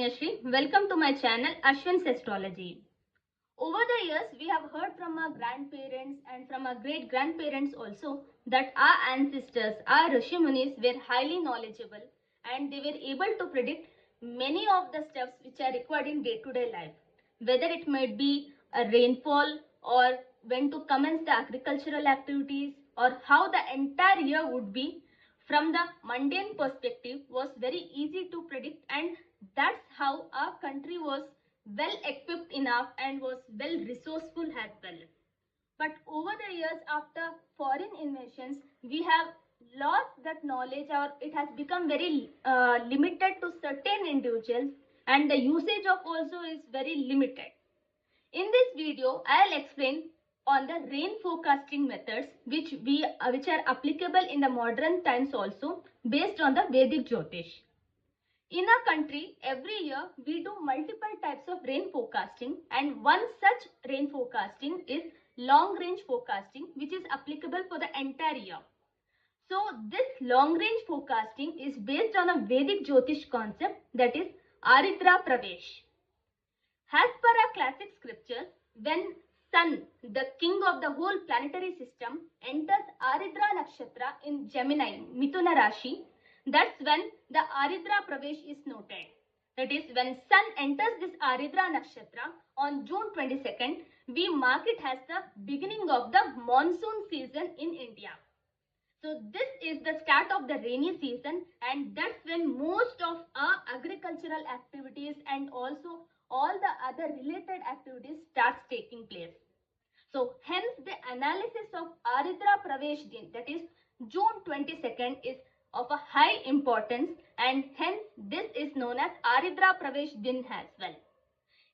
Kamyashri. Welcome to my channel Ashwin's Astrology. Over the years, we have heard from our grandparents and from our great-grandparents also that our ancestors, our Rishi Munis were highly knowledgeable and they were able to predict many of the steps which are required in day-to-day life. Whether it might be a rainfall or when to commence the agricultural activities or how the entire year would be, from the mundane perspective was very easy to predict, and that's how our country was well equipped enough and was well resourceful as well. But over the years, after foreign invasions, we have lost that knowledge, or it has become very limited to certain individuals, and the usage of also is very limited. In this video, I'll explain on the rain forecasting methods which are applicable in the modern times also based on the Vedic Jyotish. In our country, every year we do multiple types of rain forecasting, and one such rain forecasting is long range forecasting, which is applicable for the entire year. So this long range forecasting is based on a Vedic Jyotish concept, that is Ardra Pravesh. As per our classic scriptures, when Sun, the king of the whole planetary system, enters Ardra Nakshatra in Gemini, Mithuna Rashi, that's when the Ardra Pravesh is noted. That is, when Sun enters this Ardra Nakshatra on June 22nd, we mark it as the beginning of the monsoon season in India. So this is the start of the rainy season, and that's when most of our agricultural activities and also all the other related activities starts taking place. So hence the analysis of Ardra Pravesh Din, that is June 22nd, is of a high importance, and hence this is known as Ardra Pravesh Din as well.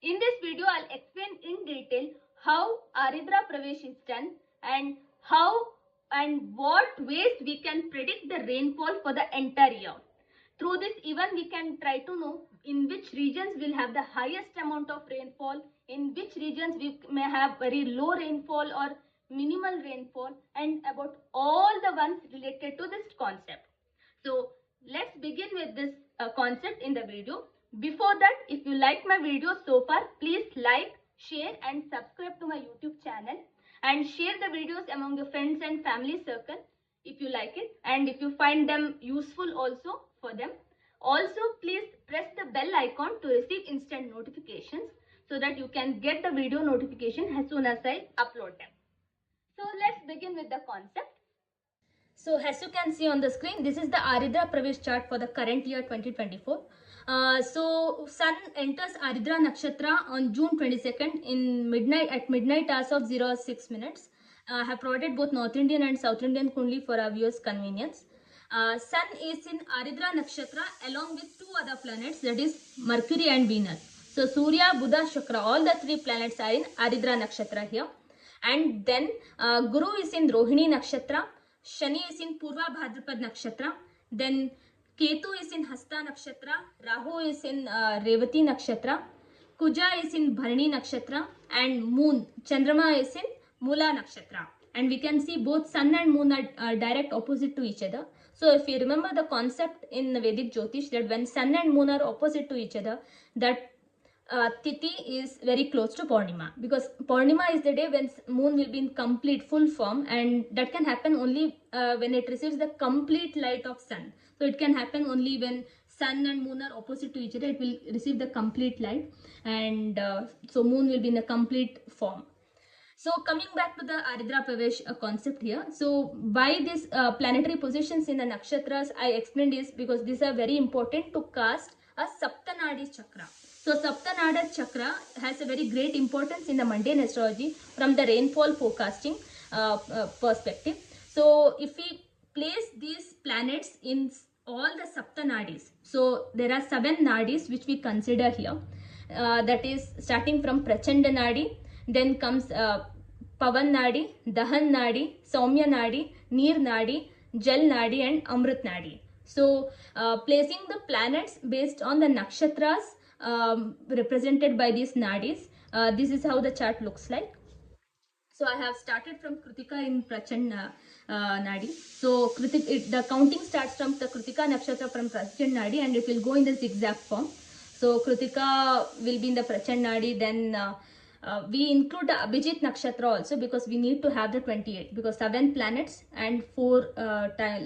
In this video, I'll explain in detail how Ardra Pravesh is done and how and what ways we can predict the rainfall for the entire year. Through this, even we can try to know in which regions we'll have the highest amount of rainfall, in which regions we may have very low rainfall or minimal rainfall, and about all the ones related to this concept. So let's begin with this concept in the video. Before that, if you like my video so far, please like, share and subscribe to my YouTube channel, and share the videos among your friends and family circle if you like it, and if you find them useful also for them. Also, please press the bell icon to receive instant notifications so that you can get the video notification as soon as I upload them. So let's begin with the concept. So as you can see on the screen, this is the Ardra Pravesh chart for the current year 2024. So Sun enters Ardra Nakshatra on June 22nd in midnight hours of 06 minutes. I have provided both North Indian and South Indian Kundli for our viewers' convenience. Sun is in Ardra Nakshatra along with two other planets, that is Mercury and Venus. So Surya, Buddha, Chakra, all the three planets are in Ardra Nakshatra here. And then Guru is in Rohini Nakshatra, Shani is in Purva Bhadrapad Nakshatra, then Ketu is in Hasta Nakshatra, Rahu is in Revati Nakshatra, Kuja is in Bharani Nakshatra, and Moon, Chandrama is in Mula Nakshatra. And we can see both Sun and Moon are direct opposite to each other. So if you remember the concept in Vedic Jyotish, that when Sun and Moon are opposite to each other, that Tithi is very close to Purnima, because Purnima is the day when Moon will be in complete full form, and that can happen only when it receives the complete light of Sun. So it can happen only when Sun and Moon are opposite to each other, it will receive the complete light, and so Moon will be in a complete form. So coming back to the Ardra Pravesh concept here. So why these planetary positions in the nakshatras I explained is because these are very important to cast a Sapta Nadi Chakra. So Sapta Nadi Chakra has a very great importance in the mundane astrology from the rainfall forecasting perspective. So if we place these planets in all the Sapta Nadis, so there are 7 Nadis which we consider here. That is starting from Prachanda Nadi, then comes Pavan Nadi, Dahan Nadi, Saumya Nadi, Neer Nadi, Jal Nadi and Amrit Nadi. So placing the planets based on the nakshatras represented by these nadis, this is how the chart looks like. So I have started from Kritika in Prachanda Nadi. So the counting starts from the Kritika Nakshatra from Prachanda Nadi, and it will go in the zigzag form. So Kritika will be in the Prachand Nadi. Then we include the Abhijit Nakshatra also, because we need to have the 28, because 7 planets and 4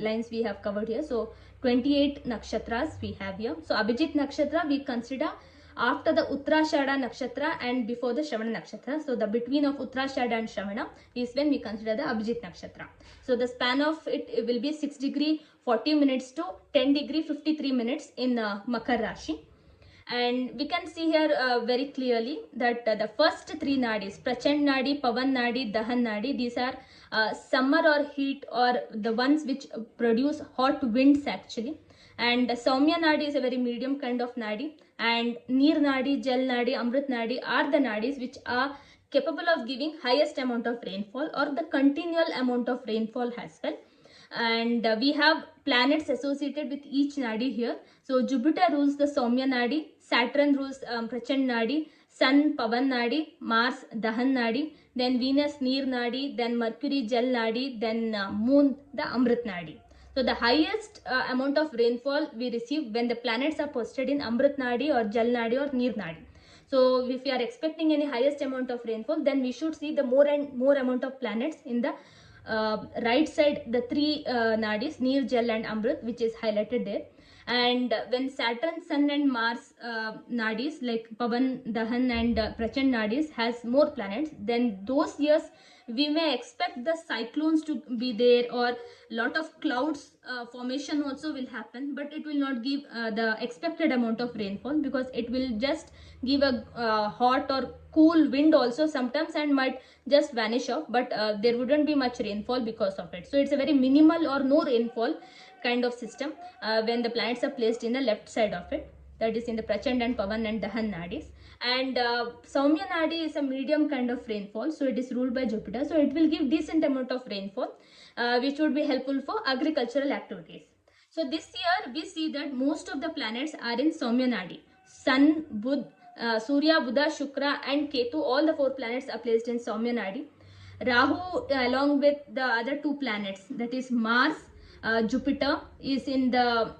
lines we have covered here. So 28 nakshatras we have here. So Abhijit Nakshatra we consider after the Uttarashada Nakshatra and before the Shravana Nakshatra. So the between of Uttarashada and Shravana is when we consider the Abhijit Nakshatra. So the span of it will be 6 degree 40 minutes to 10 degree 53 minutes in Makar Rashi. And we can see here very clearly that the first 3 nadis, Prachand Nadi, Pavan Nadi, Dahan Nadi, these are summer or heat, or the ones which produce hot winds actually. And Saumya Nadi is a very medium kind of Nadi, and Neer Nadi, Jal Nadi, Amrit Nadi are the Nadis which are capable of giving highest amount of rainfall, or the continual amount of rainfall as well. And we have planets associated with each Nadi here. So Jupiter rules the Saumya Nadi, Saturn rules Prachand Nadi, Sun Pavan Nadi, Mars Dahan Nadi, then Venus Neer Nadi, then Mercury Jal Nadi, then Moon the Amrit Nadi. So the highest amount of rainfall we receive when the planets are posted in Amrit Nadi or Jal Nadi or Neer Nadi. So if we are expecting any highest amount of rainfall, then we should see the more and more amount of planets in the right side, the 3 nadis, Neer, Jal and Amrit, which is highlighted there. And when Saturn, Sun and Mars nadis like Pavan, Dahan and Prachand nadis has more planets, then those years we may expect the cyclones to be there, or lot of clouds formation also will happen, but it will not give the expected amount of rainfall, because it will just give a hot or cool wind also sometimes and might just vanish off, but there wouldn't be much rainfall because of it. So it's a very minimal or no rainfall kind of system when the planets are placed in the left side of it, that is in the Prachand and Pavan and Dahan nadis. And Saumya Nadi is a medium kind of rainfall, so it is ruled by Jupiter, so it will give decent amount of rainfall which would be helpful for agricultural activities. So this year we see that most of the planets are in Saumya Nadi. Sun, Budh, Surya, Buddha, Shukra and Ketu, all the 4 planets are placed in Saumya Nadi. Rahu along with the other 2 planets, that is Mars, Jupiter, is in the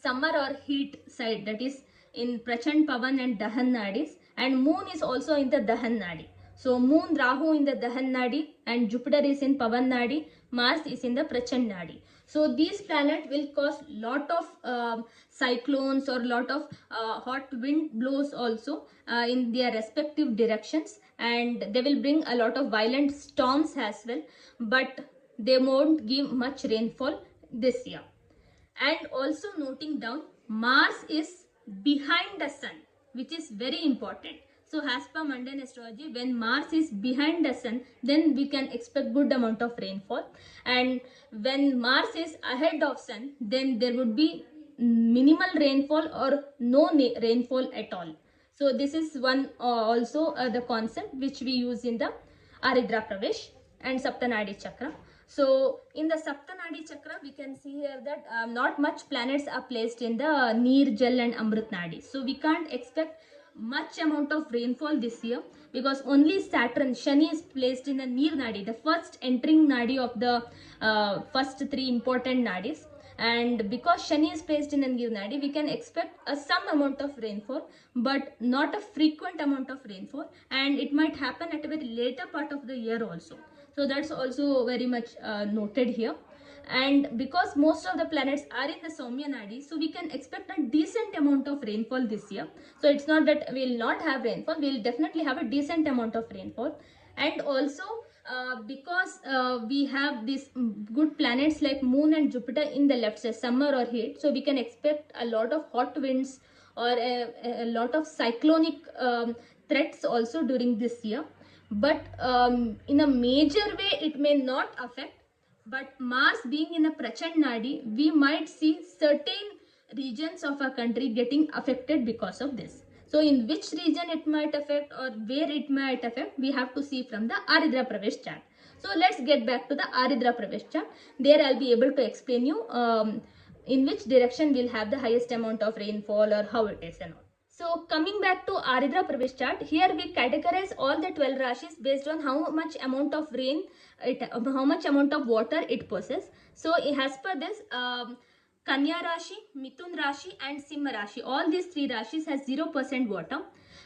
summer or heat side, that is in Prachand, Pavan and Dahan Nadis, and Moon is also in the Dahan Nadi. So Moon, Rahu in the Dahan Nadi, and Jupiter is in Pavan Nadi, Mars is in the Prachand Nadi. So these planets will cause lot of cyclones or lot of hot wind blows also in their respective directions, and they will bring a lot of violent storms as well, but they won't give much rainfall this year. And also noting down, Mars is behind the Sun, which is very important. So as per mundane astrology, when Mars is behind the Sun, then we can expect good amount of rainfall. And when Mars is ahead of Sun, then there would be minimal rainfall or no rainfall at all. So this is one also the concept which we use in the Ardra Pravesh and Sapta Nadi Chakra. So in the Sapta Nadi Chakra, we can see here that not much planets are placed in the Neer, Jal and Amrit Nadi. So we can't expect much amount of rainfall this year, because only Saturn, Shani is placed in the Neer Nadi, the first entering Nadi of the first 3 important Nadis. And because Shani is placed in the Neer Nadi, we can expect some amount of rainfall, but not a frequent amount of rainfall, and it might happen at a very later part of the year also. So that's also very much noted here. And because most of the planets are in the Saumya Nadi, so we can expect a decent amount of rainfall this year. So it's not that we will not have rainfall, we will definitely have a decent amount of rainfall. And also because we have these good planets like Moon and Jupiter in the left side, summer or heat, so we can expect a lot of hot winds or a lot of cyclonic threats also during this year. But in a major way it may not affect, but Mars being in a Prachand Nadi, we might see certain regions of our country getting affected because of this. So in which region it might affect or where it might affect, we have to see from the Ardra Pravesh chart. So let's get back to the Ardra Pravesh chart. There I'll be able to explain you in which direction we'll have the highest amount of rainfall or how it is and all. So coming back to Ardra Pravesh chart, here we categorize all the 12 rashis based on how much amount of rain, how much amount of water it possesses. So as per this, Kanya Rashi, Mithun Rashi and Simha Rashi. All these three Rashis has 0% water.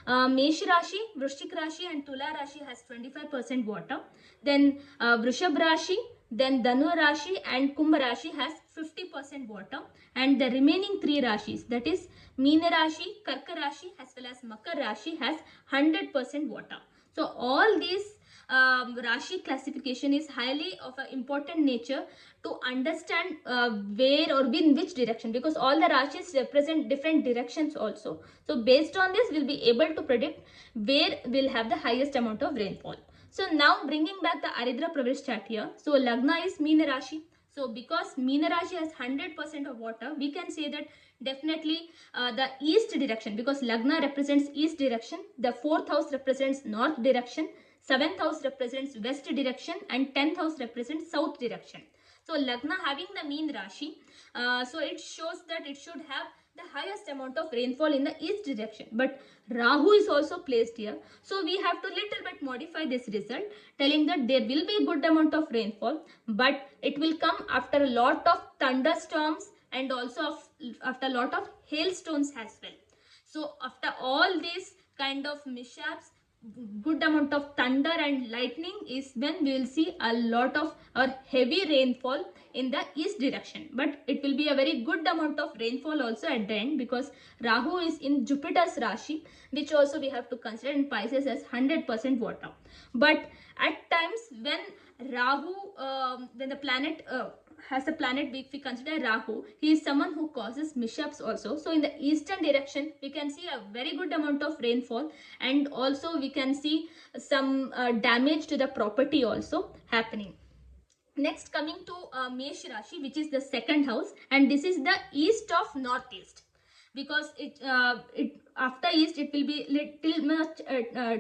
Mesh Rashi, Vrishchik Rashi and Tula Rashi has 25% water. Then Vrishab Rashi, then Dhanu Rashi and Kumbh Rashi has 50% water. And the remaining three Rashis, that is Meena Rashi, Karka Rashi as well as Makar Rashi has 100% water. So all these Rashi classification is highly of an important nature to understand where or in which direction, because all the Rashis represent different directions also. So based on this, we'll be able to predict where we'll have the highest amount of rainfall. So now bringing back the Ardra Pravesh chart here. So Lagna is Meena Rashi. So because Meena Rashi has 100% of water, we can say that definitely the east direction, because Lagna represents east direction, the 4th house represents north direction, 7th house represents west direction and 10th house represents south direction. So Lagna having the mean Rashi, so it shows that it should have the highest amount of rainfall in the east direction. But Rahu is also placed here. So we have to little bit modify this result, telling that there will be a good amount of rainfall, but it will come after a lot of thunderstorms and also after a lot of hailstones as well. So after all these kind of mishaps, good amount of thunder and lightning is when we will see a lot of heavy rainfall in the east direction. But it will be a very good amount of rainfall also at the end, because Rahu is in Jupiter's Rashi, which also we have to consider in Pisces as 100% water. But at times when Rahu, when the planet has a planet, if we consider Rahu, he is someone who causes mishaps also. So in the eastern direction, we can see a very good amount of rainfall, and also we can see some damage to the property also happening. Next, coming to Mesh Rashi, which is the 2nd house, and this is the east of northeast, because it after east it will be little much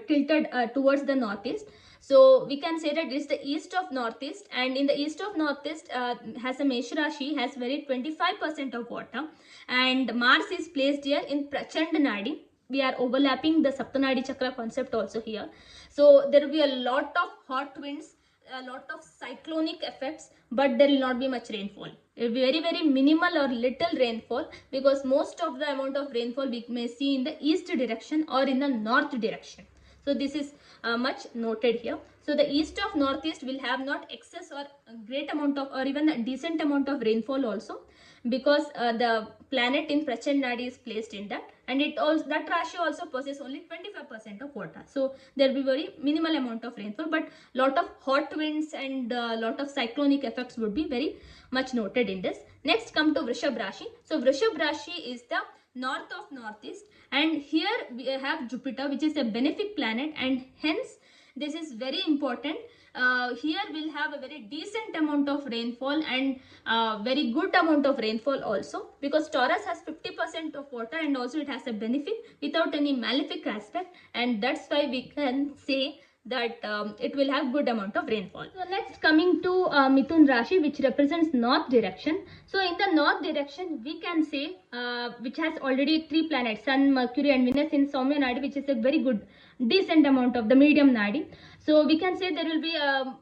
tilted towards the northeast. So we can say that this is the east of northeast, and in the east of northeast has a Mesh Rashi, has very 25% of water, and Mars is placed here in Prachand Nadi. We are overlapping the Sapta Nadi Chakra concept also here. So there will be a lot of hot winds, a lot of cyclonic effects, but there will not be much rainfall. It will be very, very minimal or little rainfall, because most of the amount of rainfall we may see in the east direction or in the north direction. So this is much noted here. So the east of northeast will have not excess or a great amount of, or even a decent amount of rainfall also, because the planet in Prachand Nadi is placed in that, and it also, that Rashi also possesses only 25% of water. So there will be very minimal amount of rainfall, but lot of hot winds and lot of cyclonic effects would be very much noted in this. Next, come to Vrishab Rashi. So Vrishab Rashi is the north of northeast, and here we have Jupiter, which is a benefic planet, and hence this is very important. Here we'll have a very decent amount of rainfall and very good amount of rainfall also, because Taurus has 50% of water and also it has a benefic without any malefic aspect, and that's why we can say that it will have good amount of rainfall. So next, coming to Mithun Rashi, which represents north direction. So in the north direction, we can say which has already 3 planets, Sun, Mercury and Venus in Soumya Nadi, which is a very good decent amount of the medium Nadi. So we can say there will be a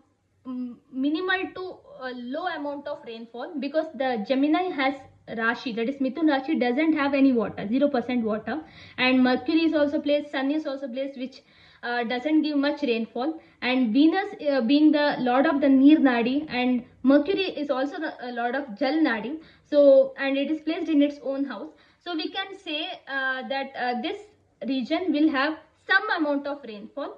minimal to low amount of rainfall, because the Gemini has Rashi, that is Mithun Rashi, doesn't have any water, 0% water, and Mercury is also placed, Sun is also placed, which doesn't give much rainfall, and Venus being the lord of the Neer Nadi, and Mercury is also the lord of Jal Nadi, so, and it is placed in its own house. So we can say that this region will have some amount of rainfall,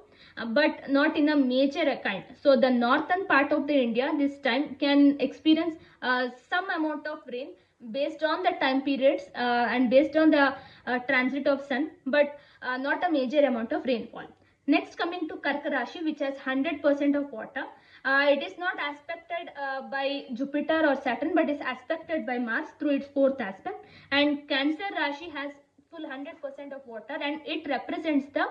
but not in a major kind. So the northern part of the India this time can experience some amount of rain based on the time periods and based on the transit of sun, but not a major amount of rainfall. Next, coming to Karka Rashi, which has 100% of water. It is not aspected by Jupiter or Saturn, but is aspected by Mars through its 4th aspect. And Cancer Rashi has full 100% of water, and it represents the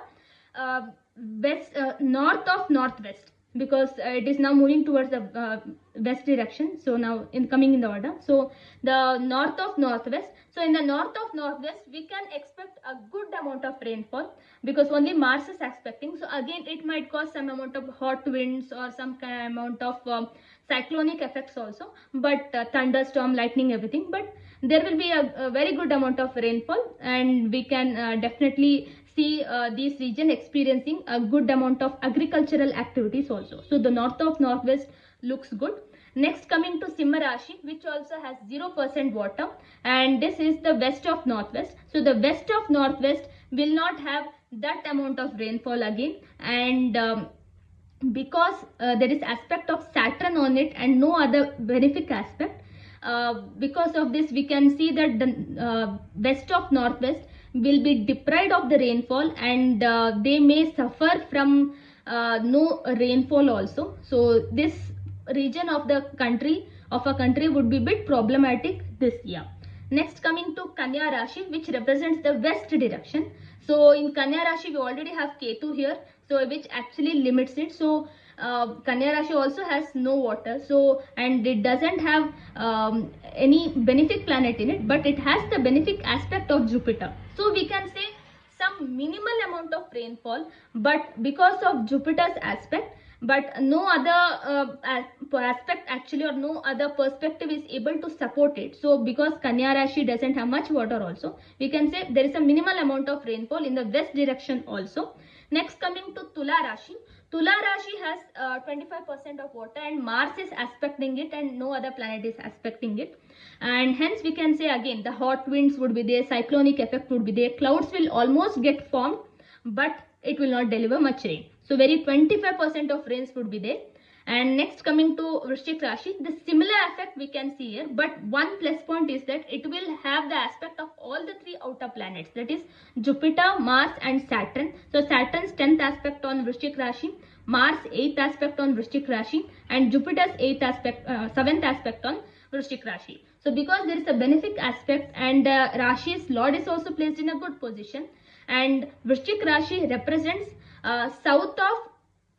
north of northwest. because it is now moving towards the west direction. So now coming in the order, so the north of northwest. So in the north of northwest we can expect a good amount of rainfall because only Mars is aspecting. So again it might cause some amount of hot winds or some kind of amount of cyclonic effects also, but thunderstorm, lightning, everything, but there will be a very good amount of rainfall, and we can definitely see this region experiencing a good amount of agricultural activities also. So the north of northwest looks good. Next, coming to Simha Rashi, which also has 0% water, and this is the west of northwest. So the west of northwest will not have that amount of rainfall again, and because there is aspect of Saturn on it and no other benefic aspect, because of this we can see that the west of northwest will be deprived of the rainfall, and they may suffer from no rainfall also. So this region of the country would be a bit problematic this year. Next, coming to Kanya Rashi, which represents the west direction. So in Kanya Rashi we already have Ketu here, so which actually limits it. So Kanya Rashi also has no water, so, and it doesn't have any benefic planet in it, but it has the benefic aspect of Jupiter. So we can say some minimal amount of rainfall, but because of Jupiter's aspect, but no other aspect actually, or no other perspective is able to support it. So because Kanya Rashi doesn't have much water also, we can say there is a minimal amount of rainfall in the west direction also. Next, coming to Tula Rashi. Tula Rashi has 25% of water, and Mars is aspecting it and no other planet is aspecting it, and hence we can say again the hot winds would be there, cyclonic effect would be there, clouds will almost get formed but it will not deliver much rain. So very 25% of rains would be there. And next, coming to Vrishchik Rashi, the similar effect we can see here, but one plus point is that it will have the aspect of all the three outer planets, that is Jupiter, Mars and Saturn. So Saturn's 10th aspect on Vrishchik Rashi, Mars 8th aspect on Vrishchik Rashi, and Jupiter's 7th aspect on Vrishchik Rashi. So because there is a benefic aspect, and Rashi's Lord is also placed in a good position, and Vrishchik Rashi represents south of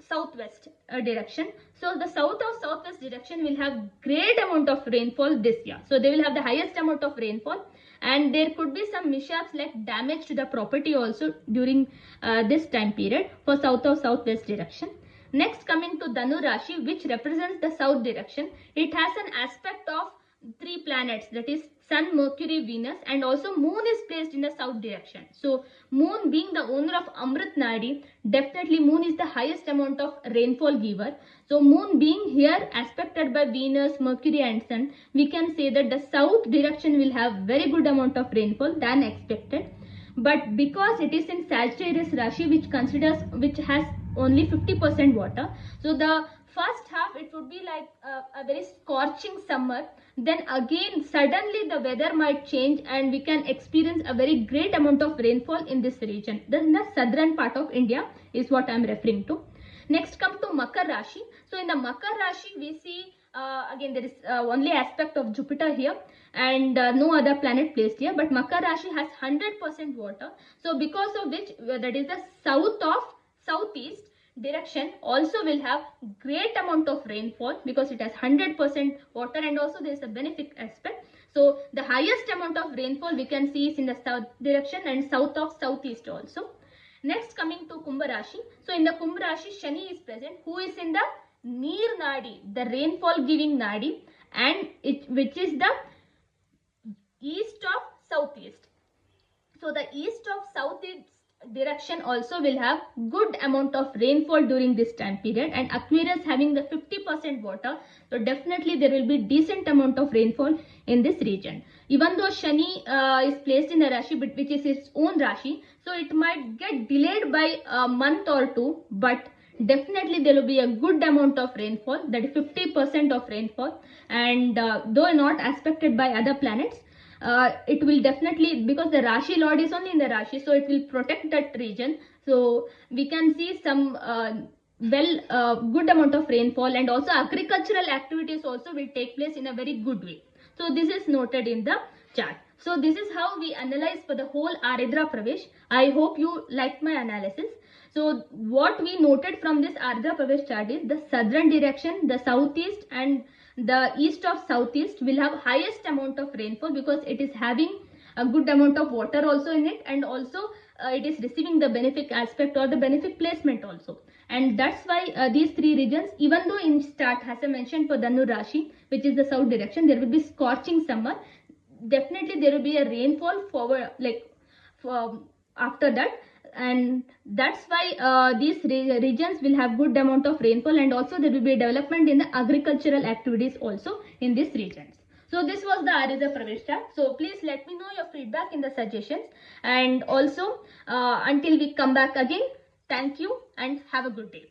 southwest direction. So the south of southwest direction will have great amount of rainfall this year. So they will have the highest amount of rainfall, and there could be some mishaps like damage to the property also during this time period for south of southwest direction. Next, coming to Dhanu Rashi, which represents the south direction, it has an aspect of three planets, that is Sun, Mercury, Venus, and also Moon is placed in the south direction. So Moon, being the owner of Amrit Nadi, definitely Moon is the highest amount of rainfall giver. So Moon being here aspected by Venus, Mercury and Sun, we can say that the south direction will have very good amount of rainfall than expected. But because it is in Sagittarius Rashi, which has only 50% water, so the first half it would be like a very scorching summer, then again suddenly the weather might change and we can experience a very great amount of rainfall in this region. Then the southern part of India is what I am referring to. Next, come to Makar Rashi. So in the Makar Rashi we see again there is only aspect of Jupiter here, and no other planet placed here, but Makar Rashi has 100% water. So because of which, that is the south of southeast direction also will have great amount of rainfall because it has 100% water, and also there is a benefic aspect. So the highest amount of rainfall we can see is in the south direction and south of southeast also. Next, coming to Kumbh Rashi. So in the Kumbh Rashi, Shani is present, who is in the Neer Nadi, the rainfall giving Nadi, and which is the east of southeast. So the east of southeast direction also will have good amount of rainfall during this time period, and Aquarius having the 50% water, so definitely there will be decent amount of rainfall in this region. Even though Shani is placed in the Rashi, but which is its own Rashi, so it might get delayed by a month or two, but definitely there will be a good amount of rainfall, that is 50% of rainfall, and though not aspected by other planets, it will definitely, because the Rashi Lord is only in the Rashi, so it will protect that region. So we can see some good amount of rainfall, and also agricultural activities also will take place in a very good way. So this is noted in the chart. So this is how we analyze for the whole Ardra, Pravesh. I hope you liked my analysis. So what we noted from this Ardra Pravesh chart is the southern direction, the southeast and the east of southeast will have highest amount of rainfall because it is having a good amount of water also in it, and also it is receiving the benefic aspect or the benefic placement also. And that's why these three regions, even though in start, as I mentioned for Dhanu Rashi, which is the south direction, there will be scorching summer. Definitely there will be a rainfall forward, like after that, and that's why these regions will have good amount of rainfall, and also there will be development in the agricultural activities also in these regions. So this was the Ardra Pravesh chart. So please let me know your feedback in the suggestions, and also until we come back again, thank you and have a good day.